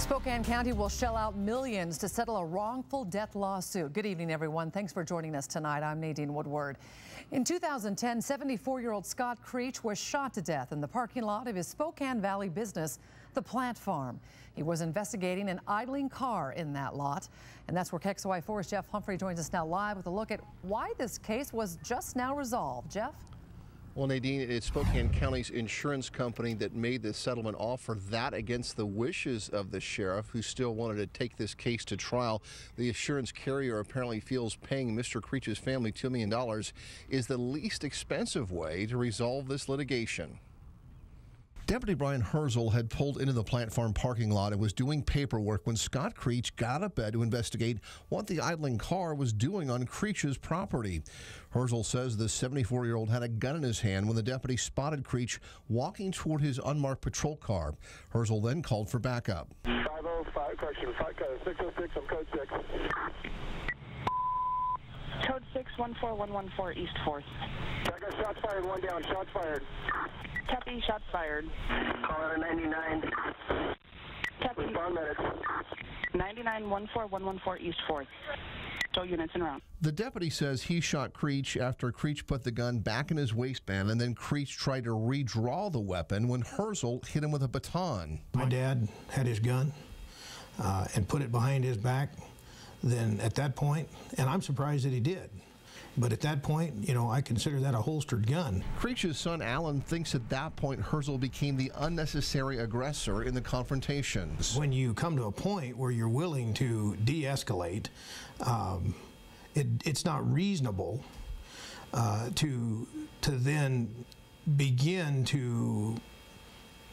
Spokane County will shell out millions to settle a wrongful death lawsuit. Good evening, everyone. Thanks for joining us tonight. I'm Nadine Woodward. In 2010, 74-year-old Scott Creech was shot to death in the parking lot of his Spokane Valley business, the Plant Farm. He was investigating an idling car in that lot. And that's where KXLY4's Jeff Humphrey joins us now live with a look at why this case was just now resolved. Jeff? Well, Nadine, it's Spokane County's insurance company that made this settlement offer, that against the wishes of the sheriff, who still wanted to take this case to trial. The insurance carrier apparently feels paying Mr. Creech's family $2 million is the least expensive way to resolve this litigation. Deputy Brian Herzl had pulled into the Plant Farm parking lot and was doing paperwork when Scott Creech got out of bed to investigate what the idling car was doing on Creech's property. Herzl says the 74-year-old had a gun in his hand when the deputy spotted Creech walking toward his unmarked patrol car. Herzl then called for backup. 505, correction, 606 on code 6. Code 614114 East 4th. I got shots fired, one down, shots fired. Copy, shots fired. Call out a 99. Copy. Respond medics. 99-14114 East 4th. Show units en route. The deputy says he shot Creech after Creech put the gun back in his waistband, and then Creech tried to redraw the weapon when Herzl hit him with a baton. My dad had his gun and put it behind his back. Then at that point, and I'm surprised that he did, but at that point, you know, I consider that a holstered gun. Creech's son Alan thinks at that point Herzl became the unnecessary aggressor in the confrontations. When you come to a point where you're willing to de-escalate, it's not reasonable to then begin to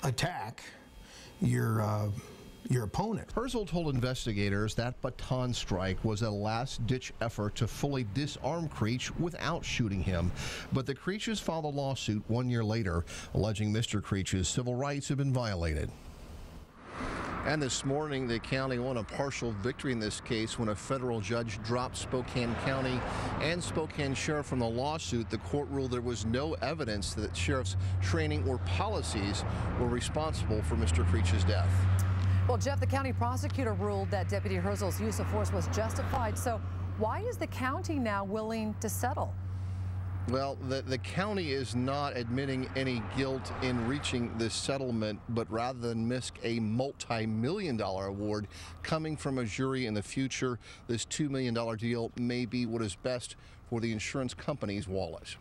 attack your opponent. Herzl told investigators that baton strike was a last-ditch effort to fully disarm Creech without shooting him. But the Creeches filed a lawsuit 1 year later, alleging Mr. Creech's civil rights have been violated. And this morning, the county won a partial victory in this case when a federal judge dropped Spokane County and Spokane Sheriff from the lawsuit. The court ruled there was no evidence that sheriff's training or policies were responsible for Mr. Creech's death. Well, Jeff, the county prosecutor ruled that Deputy Herzl's use of force was justified. So why is the county now willing to settle? Well, the county is not admitting any guilt in reaching this settlement, but rather than risk a multi-million-dollar award coming from a jury in the future, this $2 million deal may be what is best for the insurance company's wallet.